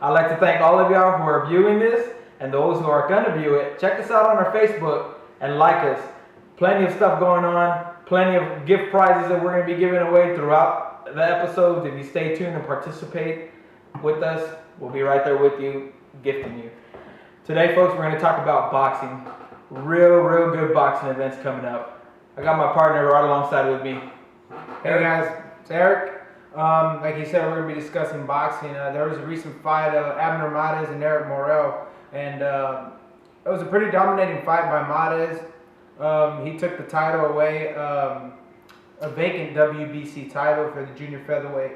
I'd like to thank all of y'all who are viewing this and those who are going to view it. Check us out on our Facebook and like us. Plenty of stuff going on. Plenty of gift prizes that we're going to be giving away throughout the episodes. If you stay tuned and participate with us, we'll be right there with you, gifting you. Today, folks, we're going to talk about boxing. Real good boxing events coming up. I got my partner right alongside with me. Hey guys, it's Eric. Like you said, we're going to be discussing boxing. There was a recent fight of Abner and Eric Morrell, and it was a pretty dominating fight by Mares. He took the title away, a vacant WBC title for the junior featherweight.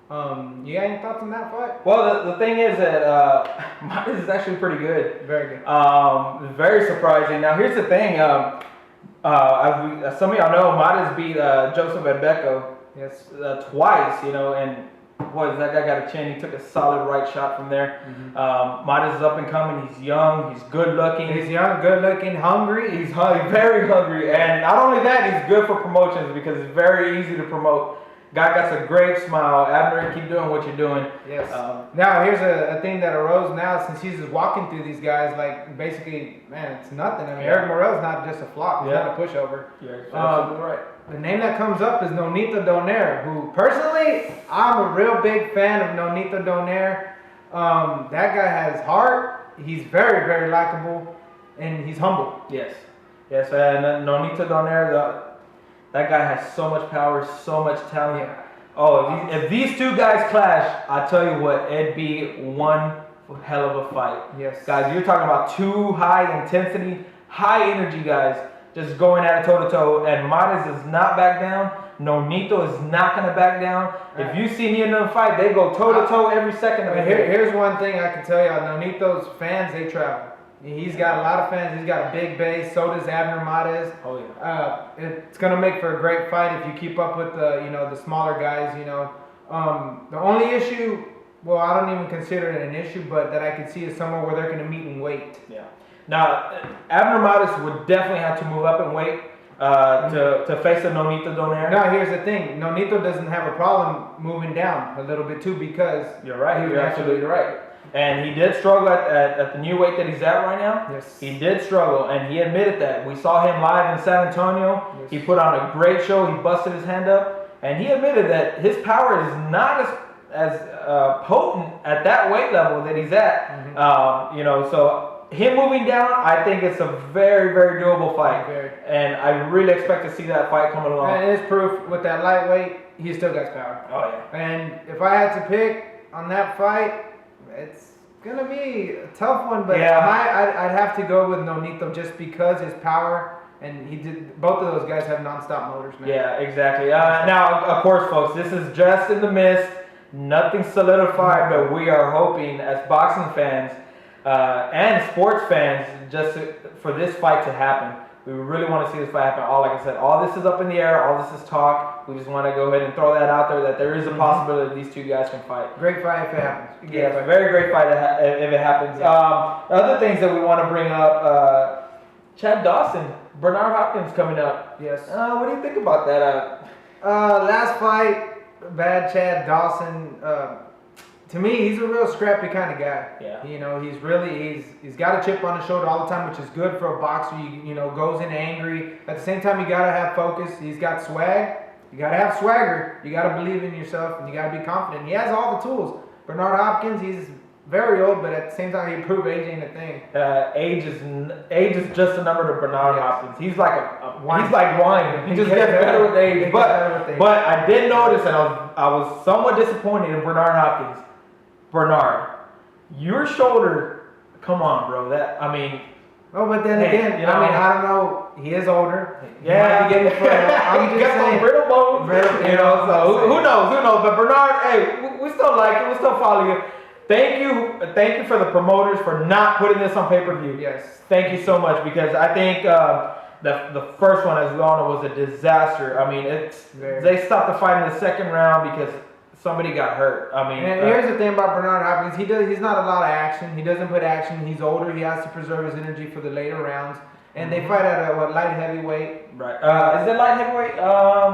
You got any thoughts on that fight? Well, the thing is that Mares is actually pretty good. Very good. Very surprising. Now, here's the thing. As some of y'all know, Mares beat Joseph Adbeko. Yes. Twice, and boy, that guy got a chin. He took a solid right shot from there. Mares is up and coming. He's young. He's good looking. He's young, good looking, hungry. He's very hungry. And not only that, he's good for promotions because it's very easy to promote. Guy got a great smile. Abner, keep doing what you're doing. Yes. Now, here's a thing that arose now since he's just walking through these guys, like, basically, man, it's nothing. I mean, Eric Morrell's not just a flop. He's not a pushover. Yeah, absolutely right. The name that comes up is Nonito Donaire, who, personally, I'm a real big fan of Nonito Donaire. That guy has heart. He's very likable, and he's humble. Yes, and Nonito Donaire, that guy has so much power, so much talent. Yeah. Oh, if these two guys clash, I tell you what, it'd be one hell of a fight. Yes. Guys, you're talking about two high intensity, high energy guys just going at it toe to toe, and Mares does not back down. Nonito is not going to back down. If you see me in a fight, they go toe to toe every second of it. Here's one thing I can tell y'all. Nonito's fans, they travel. He's got a lot of fans. He's got a big base. So does Abner Mares. Oh yeah. It's gonna make for a great fight if you keep up with the smaller guys. The only issue, well, I don't even consider it an issue, but that I can see is somewhere where they're gonna meet in weight. Yeah. Now, Abner Mares would definitely have to move up in weight to face a Nonito Donaire. Now, here's the thing. Nonito doesn't have a problem moving down a little bit too because you're right. You're absolutely right. And he did struggle at the new weight that he's at right now. Yes. He did struggle, and he admitted that. We saw him live in San Antonio. Yes. He put on a great show. He busted his hand up, and he admitted that his power is not as potent at that weight level that he's at. So him moving down, I think it's a very doable fight. And I really expect to see that fight coming along. And it's proof with that lightweight, he still got power. Oh yeah. And if I had to pick on that fight, it's gonna be a tough one, but I'd have to go with Nonito just because his power, and both of those guys have non-stop motors, man. Yeah, exactly. Now, of course, folks, this is just in the mist, nothing solidified, but we are hoping as boxing fans and sports fans for this fight to happen. We really want to see this fight happen. Like I said, all this is up in the air. All this is talk. We just want to go ahead and throw that out there that there is a possibility these two guys can fight. Great fight if it happens. Yeah, it's a very great fight if it happens. Yeah. Other things that we want to bring up, Chad Dawson, Bernard Hopkins coming up. Yes. What do you think about that? Last fight, bad Chad Dawson. To me, he's a real scrappy kind of guy. Yeah. He's got a chip on his shoulder all the time, which is good for a boxer. You goes in angry. At the same time, you gotta have focus. He's got swag. You gotta have swagger. You gotta believe in yourself, and you gotta be confident. He has all the tools. Bernard Hopkins, he's very old, but at the same time, he proved age ain't a thing. Age is just a number to Bernard Hopkins. He's like he's like wine. He just gets better with age. But I did notice, and I was somewhat disappointed in Bernard Hopkins. Bernard, your shoulder, come on, bro. Oh, but then again, I don't know. He is older. Yeah, I'm just saying. Brittle bones. So who knows? But Bernard, hey, we still like it. We still follow you. Thank you for the promoters for not putting this on pay-per-view. Yes. Thank you so much, because I think the first one, as we all know, was a disaster. I mean, they stopped the fight in the second round because somebody got hurt. I mean, and here's the thing about Bernard Hopkins. He's not a lot of action. He doesn't put action. He's older. He has to preserve his energy for the later rounds. and they fight at a light heavyweight. Right. Is it light heavyweight?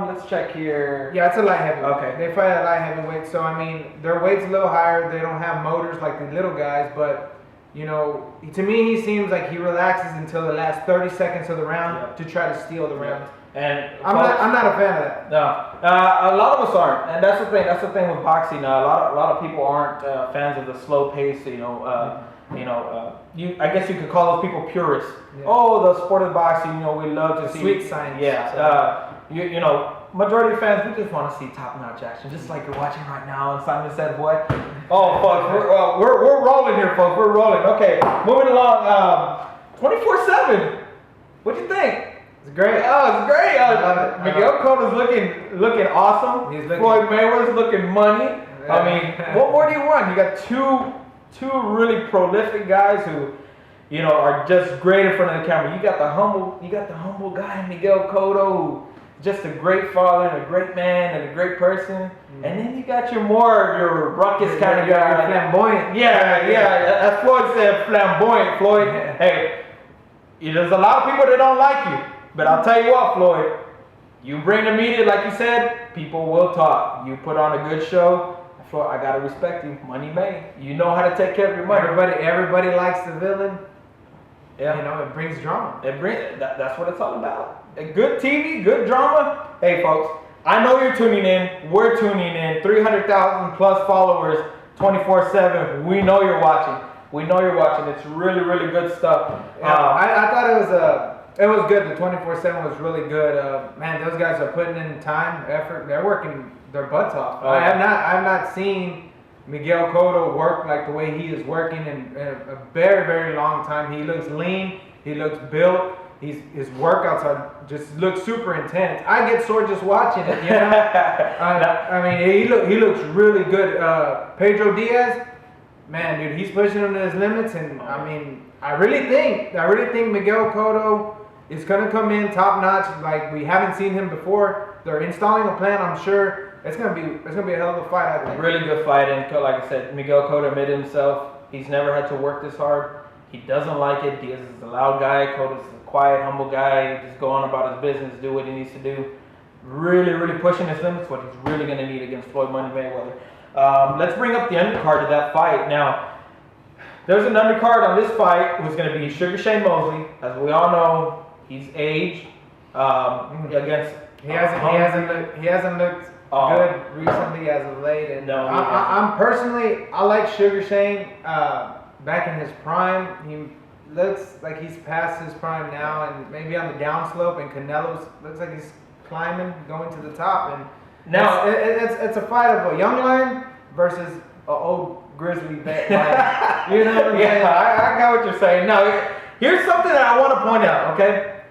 Let's check here. Yeah, it's a light heavyweight. Okay. They fight at light heavyweight, so I mean, their weight's a little higher. They don't have motors like the little guys, but you know, to me, he seems like he relaxes until the last 30 seconds of the round to try to steal the round. And I'm not a fan of that. No, a lot of us aren't, and that's the thing. That's the thing with boxing. A lot of people aren't fans of the slow pace. I guess you could call those people purists. Yeah. Oh, the sport of boxing. We love to see sweet science. Yeah. Majority of fans, we just want to see top-notch action, just like you're watching right now. And Simon said, "What? Oh, folks, we're rolling here, folks. We're rolling. Okay, moving along. 24/7. What'd you think? It's great. Oh, it's great. I love it. Miguel Cotto's looking awesome. Floyd Mayweather's looking money. Yeah. I mean, what more do you want? You got two really prolific guys who, are just great in front of the camera. You got the humble guy, Miguel Cotto, who just a great father and a great man and a great person. Mm-hmm. And then you got your ruckus kind of guy. Flamboyant. Yeah. As Floyd said, flamboyant. Floyd, hey, there's a lot of people that don't like you. But I'll tell you what, Floyd, you bring the media, like you said, people will talk. You put on a good show, Floyd, I gotta respect you. Money made. You know how to take care of your money. Everybody likes the villain. Yeah. It brings drama. That's what it's all about. A good TV, good drama. Hey, folks, I know you're tuning in. We're tuning in. 300,000 plus followers, 24/7. We know you're watching. It's really, really good stuff. Yeah, I thought it was good. The 24/7 was really good. Man, those guys are putting in time, effort. They're working their butts off. I have not seen Miguel Cotto work like the way he is working in a very, very long time. He looks lean. He looks built. His workouts just look super intense. I get sore just watching it. I mean, he looks really good. Pedro Diaz, man, dude, he's pushing him to his limits, and I mean, I really think Miguel Cotto is gonna come in top notch like we haven't seen him before. They're installing a plan. I'm sure it's gonna be a hell of a fight. I think. Really good fight, and like I said, Miguel Cotto admitted himself. He's never had to work this hard. He doesn't like it. Diaz is a loud guy. Cotto's a quiet, humble guy. Just go on about his business, do what he needs to do. Really, really pushing his limits. What he's really gonna need against Floyd Money Mayweather. Let's bring up the undercard of that fight now. There's an undercard on this fight who's going to be Sugar Shane Mosely. As we all know, he's aged. Against he hasn't looked good recently as of late. And no, I'm personally, I like Sugar Shane. Back in his prime, he looks like he's past his prime now, and maybe on the downslope. And Canelo's looks like he's climbing, going to the top. And now it's a fight of a young lion versus an old grizzly vet lion. You know what I'm saying? Yeah, I got what you're saying. Now, here's something that I want to point out, okay?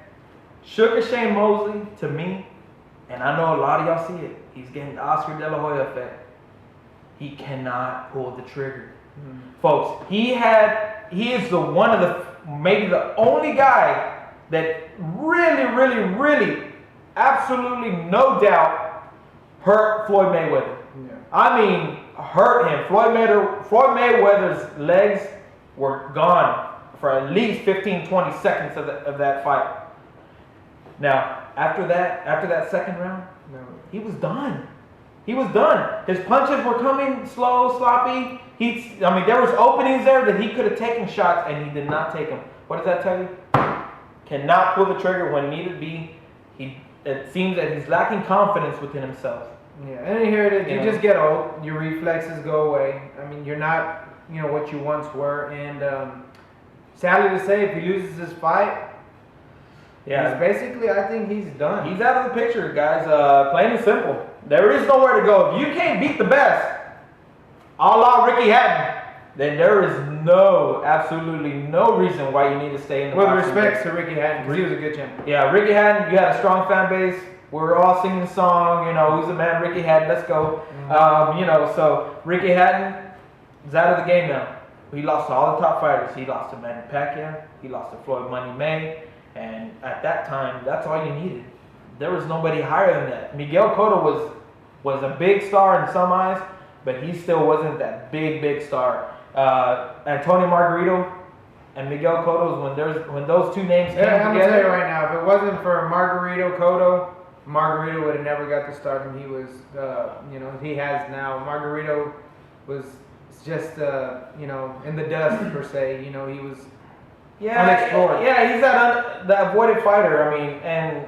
Sugar Shane Mosely, to me, and I know a lot of y'all see it, he's getting the Oscar De La Hoya effect. He cannot pull the trigger. Folks, he is maybe the only guy that really, really, really, absolutely no doubt hurt Floyd Mayweather. Yeah. I mean, hurt him. Floyd Mayweather's legs were gone for at least 15-20 seconds of that fight. Now, after that second round, he was done. His punches were coming slow, sloppy. There was openings there that he could have taken shots, and he did not take them. What does that tell you? Cannot pull the trigger when needed be. It seems that he's lacking confidence within himself. Yeah, and here it is. You just get old. Your reflexes go away. I mean, you're not, what you once were. And sadly to say, if he loses this fight, he's basically, I think he's done. He's out of the picture, guys. Plain and simple. There is nowhere to go. If you can't beat the best, a la Ricky Hatton, then there is absolutely no reason why you need to stay in the boxing. With respect to Ricky Hatton, because he was a good champion. Yeah, Ricky Hatton, you had a strong fan base. We're all singing the song, who's the man, Ricky Hatton, let's go. Mm-hmm. So Ricky Hatton is out of the game now. He lost to all the top fighters. He lost to Manny Pacquiao. He lost to Floyd Money May. And at that time, that's all you needed. There was nobody higher than that. Miguel Cotto was a big star in some eyes, but he still wasn't that big star. Antonio Margarito, and Miguel Cotto's, when those two names came I'm gonna tell you together. right now, if it wasn't for Margarito Cotto, Margarito would have never got the stardom he was, he has now. Margarito was just, in the dust per se. He was unexplored. Yeah, he's the avoided fighter. I mean, and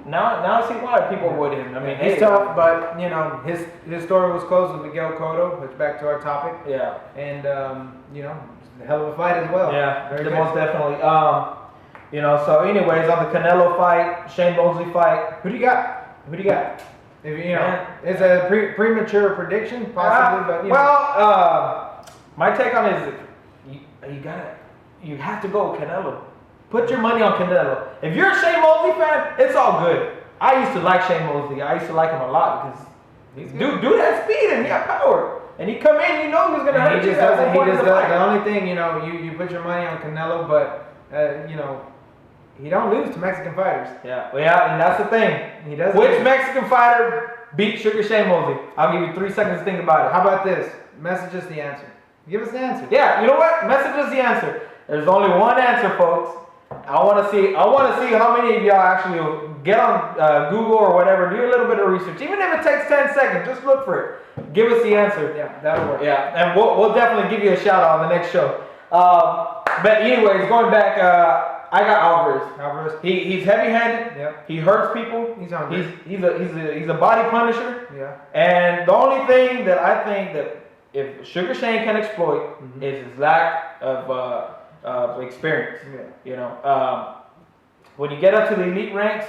now I see why people avoid him. I mean, he's tough, but his story was closed with Miguel Cotto. Which back to our topic. Yeah. And a hell of a fight as well. Yeah, very good. most definitely. So anyways, on the Canelo fight, Shane Mosely fight. Who do you got? If it's a premature prediction, possibly, but my take on it is you have to go with Canelo. Put your money on Canelo. If you're a Shane Mosely fan, it's all good. I used to like Shane Mosely. I used to like him a lot because dude has speed and he got power. And he come in, he was gonna hurt you. The only thing, you put your money on Canelo, but he don't lose to Mexican fighters. Yeah, and that's the thing. He doesn't. Which Mexican fighter beat Sugar Shane Mosely? I'll give you 3 seconds to think about it. How about this? Message us the answer. Give us the answer. Yeah, you know what? Message us the answer. There's only one answer, folks. I want to see how many of y'all actually get on Google or whatever, do a little bit of research. Even if it takes 10 seconds, just look for it. Give us the answer. Yeah, that'll work. Yeah, and we'll definitely give you a shout out on the next show. But anyways, going back, I got Alvarez. He's heavy-handed. Yeah. He hurts people. He's hungry. He's a body punisher. Yeah. And the only thing that I think that if Sugar Shane can exploit is his lack of experience. Yeah. When you get up to the elite ranks,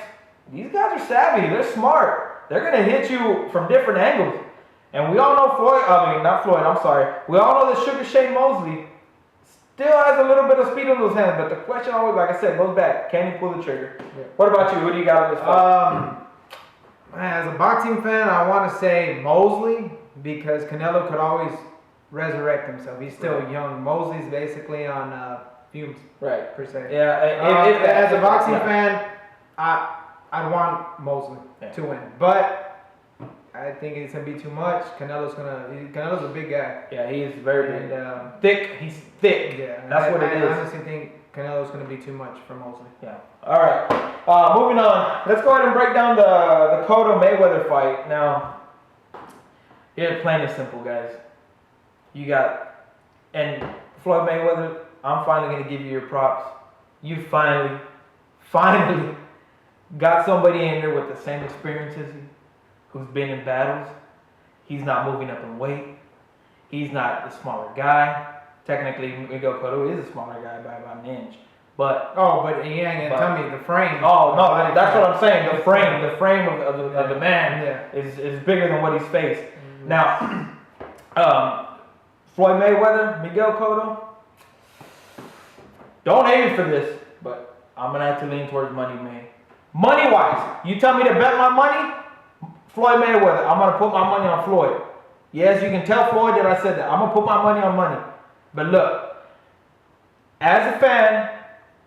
these guys are savvy. They're smart. They're gonna hit you from different angles. And we all know not Floyd. I'm sorry. We all know that Sugar Shane Mosely still has a little bit of speed on those hands. But the question always, like I said, goes back: can he pull the trigger? Yeah. What about you? Who do you got on this fight? As a boxing fan, I want to say Mosely because Canelo could always resurrect himself. He's still young. Mosely's basically on fumes, right? Per se. Yeah. As a boxing fan, I want Mosely to win, but I think it's gonna be too much. Canelo's a big guy. Yeah, he is very thick. He's thick. Yeah, that's what it is. I honestly think Canelo's gonna be too much for Mosely. Yeah. All right. Moving on. Let's go ahead and break down the Cotto Mayweather fight. Now, here's plain and simple, guys. You got Floyd Mayweather. I'm finally gonna give you your props. You finally got somebody in there with the same experience as you, who's been in battles. He's not moving up in weight. He's not the smaller guy. Technically, Miguel Cotto is a smaller guy by about an inch. But he ain't gonna tell me the frame. Oh no, that's what I'm saying. The frame of the man is bigger than what he's faced. Mm-hmm. Now, Floyd Mayweather, Miguel Cotto. Don't aim for this, but I'm gonna have to lean towards money, man. Money wise, you tell me to bet my money, Floyd Mayweather. I'm gonna put my money on Floyd. Yes, you can tell Floyd that I said that. I'm gonna put my money on money. But look, as a fan,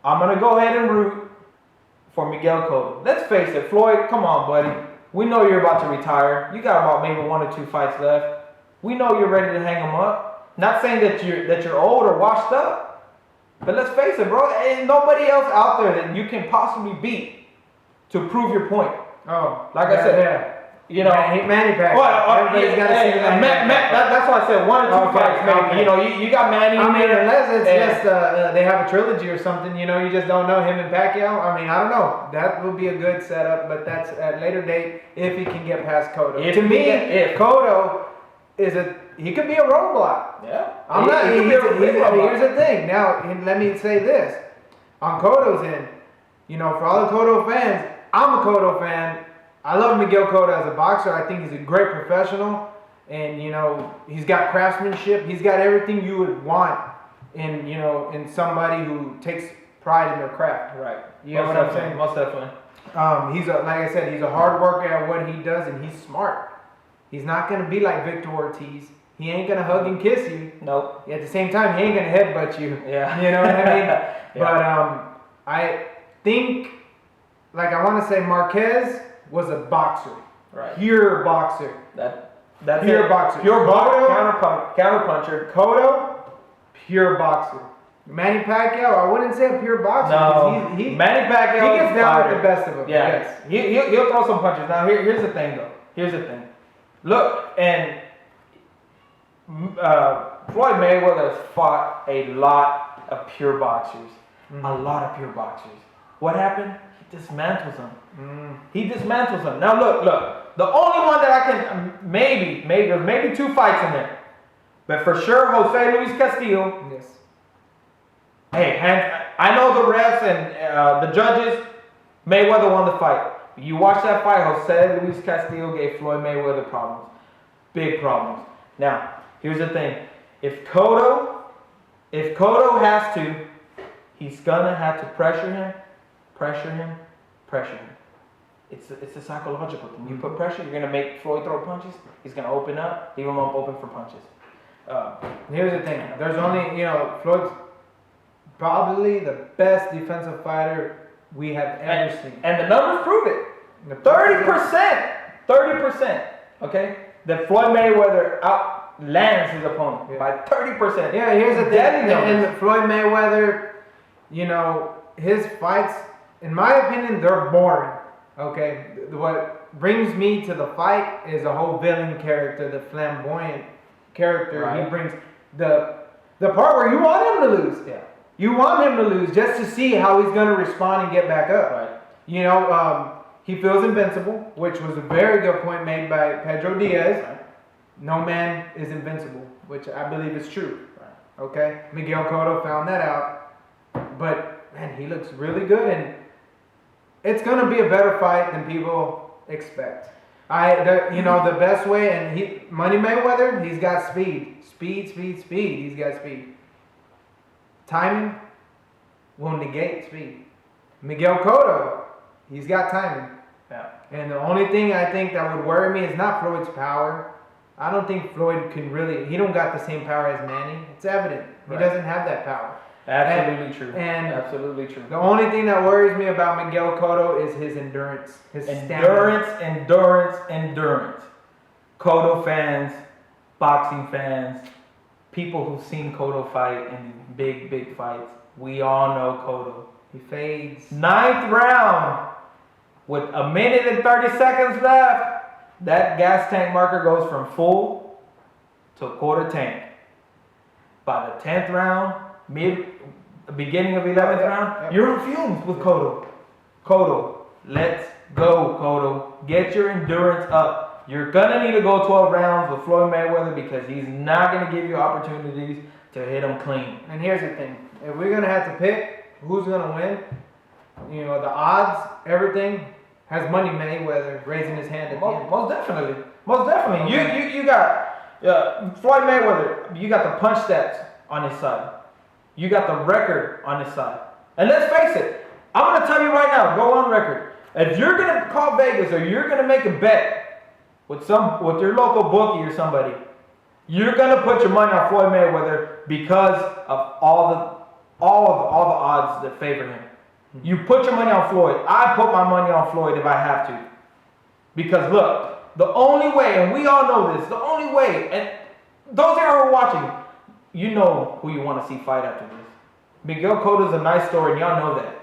I'm gonna go ahead and root for Miguel Cotto. Let's face it, Floyd, come on, buddy. We know you're about to retire. You got about maybe 1 or 2 fights left. We know you're ready to hang them up. Not saying that you're old or washed up. But let's face it, bro. Ain't nobody else out there that you can possibly beat to prove your point. Oh, like I said, Manny Pacquiao. Everybody's got to see that's why I said 1 or 2 fights, maybe. Okay. You got Manny. Unless it's just they have a trilogy or something. You just don't know him and Pacquiao. I don't know. That would be a good setup, but that's at a later date if he can get past Cotto. To me, Cotto he could be a roadblock. Yeah. Here's the thing. Now, let me say this. On Cotto's end, for all the Cotto fans, I'm a Cotto fan. I love Miguel Cotto as a boxer. I think he's a great professional. And, he's got craftsmanship. He's got everything you would want in somebody who takes pride in their craft. Right. You know what I'm saying? Most definitely. Like I said, he's a hard worker at what he does, and he's smart. He's not going to be like Victor Ortiz. He ain't going to hug and kiss you. Nope. At the same time, he ain't going to headbutt you. Yeah. You know what I mean? Yeah. But I think, I want to say Marquez was a boxer. Right. Pure boxer. That's pure boxer. Pure boxer. Counter puncher. Cotto, pure boxer. Manny Pacquiao, I wouldn't say a pure boxer. No, He Manny Pacquiao. he gets down with the best of them. Yeah, Yes. he'll throw some punches. Now here's the thing though. Here's the thing. Look, and Floyd Mayweather has fought a lot of pure boxers. A lot of pure boxers. What happened? He dismantles them. He dismantles them. Now look. The only one that I can maybe 2 fights in there, but for sure Jose Luis Castillo. Yes. Hey, I know the refs and the judges. Mayweather won the fight. You watch that fight. Jose Luis Castillo gave Floyd Mayweather problems, big problems. Now here's the thing: if Cotto has to, he's gonna have to pressure him. It's a psychological thing. You put pressure, you're gonna make Floyd throw punches. He's gonna open up, leave him up open for punches. Here's the thing. There's only, Floyd's probably the best defensive fighter we have ever seen. And the numbers prove it. 30%. Okay, that Floyd Mayweather outlands his opponent by 30%. Yeah, here's the thing. And Floyd Mayweather, his fights, in my opinion, they're boring. Okay, what brings me to the fight is a whole villain character, the flamboyant character. Right. He brings the part where you want him to lose. Yeah. You want him to lose just to see how he's going to respond and get back up. Right. He feels invincible, which was a very good point made by Pedro Diaz. Right. No man is invincible, which I believe is true. Right. Okay, Miguel Cotto found that out, but man, he looks really good, and it's going to be a better fight than people expect. The best way, and Money Mayweather, he's got speed. He's got speed. Timing will negate speed. Miguel Cotto, he's got timing. Yeah. And the only thing I think that would worry me is not Floyd's power. I don't think Floyd can really, he don't got the same power as Manny. It's evident. He doesn't have that power. Absolutely true. And absolutely true. The only thing that worries me about Miguel Cotto is his endurance. His stamina. Endurance. Cotto fans, boxing fans, people who've seen Cotto fight in big fights, we all know Cotto. He fades. 9th round, with 1 minute and 30 seconds left, that gas tank marker goes from full to a quarter tank. By the 10th round, beginning of 11th round, you're on fumes with Cotto. Cotto, let's go, Cotto. Get your endurance up. You're gonna need to go 12 rounds with Floyd Mayweather because he's not gonna give you opportunities to hit him clean. And here's the thing: if we're gonna have to pick who's gonna win, the odds, everything has Money Mayweather raising his hand at the end. Most definitely. Okay. You got Floyd Mayweather. You got the punch stats on his side. You got the record on his side. And let's face it, I'm gonna tell you right now, go on record. If you're gonna call Vegas or you're gonna make a bet with your local bookie or somebody, you're gonna put your money on Floyd Mayweather because of all the odds that favor him. You put your money on Floyd. I put my money on Floyd if I have to. Because look, the only way, and we all know this, the only way, and those that are watching, you know who you want to see fight after this. Miguel Cotto is a nice story, and y'all know that.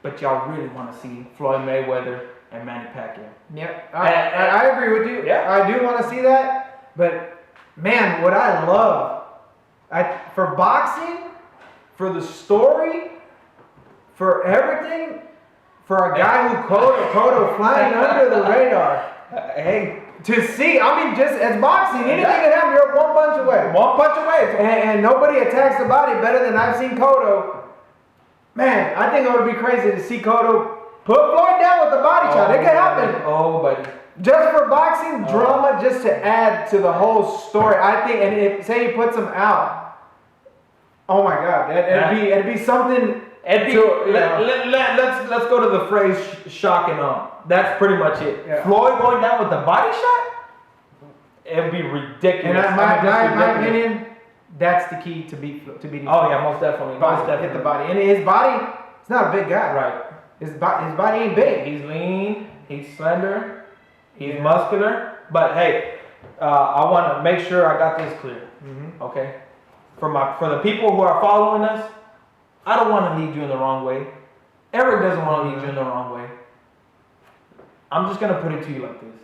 But y'all really want to see Floyd Mayweather and Manny Pacquiao. Yep, I agree with you. Yeah. I do want to see that. But man, what I love, for boxing, for the story, for everything, for a guy who Cotto flying under the radar. Hey, to see, just as boxing, anything can happen. You're one punch away. One punch away. And nobody attacks the body better than I've seen Cotto. Man, I think it would be crazy to see Cotto put Floyd down with the body shot. It could happen. Oh, buddy. Just for boxing drama, just to add to the whole story. I think, and if say he puts him out, oh my God, it'd be something. Let's go to the phrase shock and awe. That's pretty much it. Yeah. Floyd going down with the body shot? It'd be ridiculous. And my opinion, that's the key to beating. Oh yeah, most definitely. Hit the body. And his body, it's not a big guy. Right. His body ain't big. He's lean. He's slender. He's muscular. But hey, I want to make sure I got this clear. Mm-hmm. Okay. For the people who are following us, I don't want to lead you in the wrong way. Eric doesn't want to lead you in the wrong way. I'm just going to put it to you like this.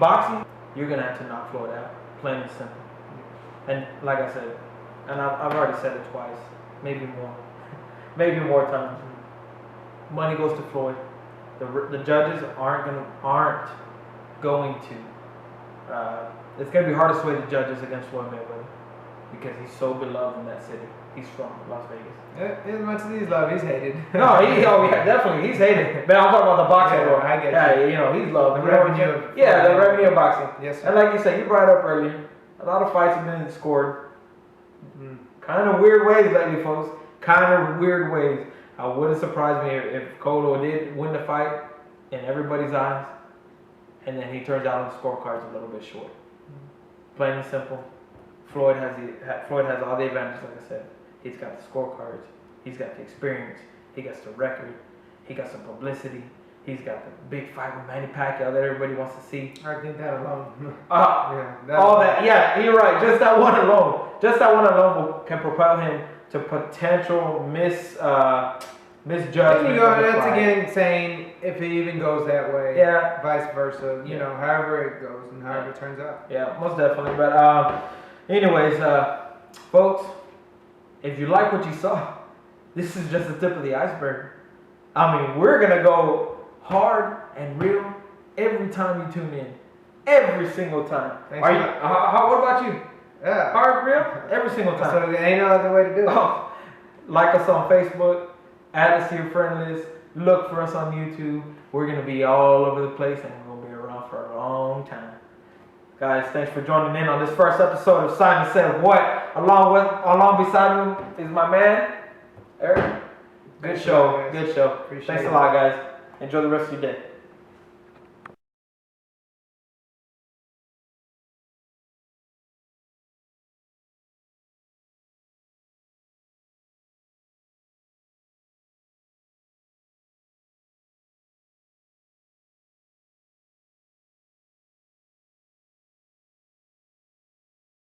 Boxing, you're going to have to knock Floyd out. Plain and simple. And like I said, and I've already said it twice, maybe more. Maybe more times. Money goes to Floyd. The judges aren't going to. It's going to be hard to sway the judges against Floyd Mayweather because he's so beloved in that city. He's from Las Vegas. As much as he's loved, he's hated. No, definitely, he's hated. But I'm talking about the boxing world. I get you. You know, he's loved. The revenue. The revenue of boxing. Yes, sir. And like you said, you brought it up earlier. A lot of fights have been scored. Kind of weird ways lately, folks. Kind of weird ways. I wouldn't surprise me if Cotto did win the fight in everybody's eyes, and then he turns out on the scorecards a little bit short. Plain and simple. Floyd has all the advantages, like I said. He's got the scorecards. He's got the experience. He got the record. He got some publicity. He's got the big fight with Manny Pacquiao that everybody wants to see. I think that alone. Yeah, you're right. Just that one alone. Can propel him to potential misjudgment. That's again saying if it even goes that way. Yeah. Vice versa. You know, however it goes and however it turns out. Yeah, most definitely. But anyways, folks, if you like what you saw, this is just the tip of the iceberg. I mean, we're gonna go hard and real every time you tune in. Every single time. What about you? Yeah. Hard, real? Every single time. So there ain't no other way to do it. Oh, like us on Facebook, add us to your friend list, look for us on YouTube. We're going to be all over the place and we're going to be around for a long time. Guys, thanks for joining in on this first episode of Simon Said What. Along beside me is my man, Eric. Good show. Appreciate Thanks a lot, guys. Enjoy the rest of your day.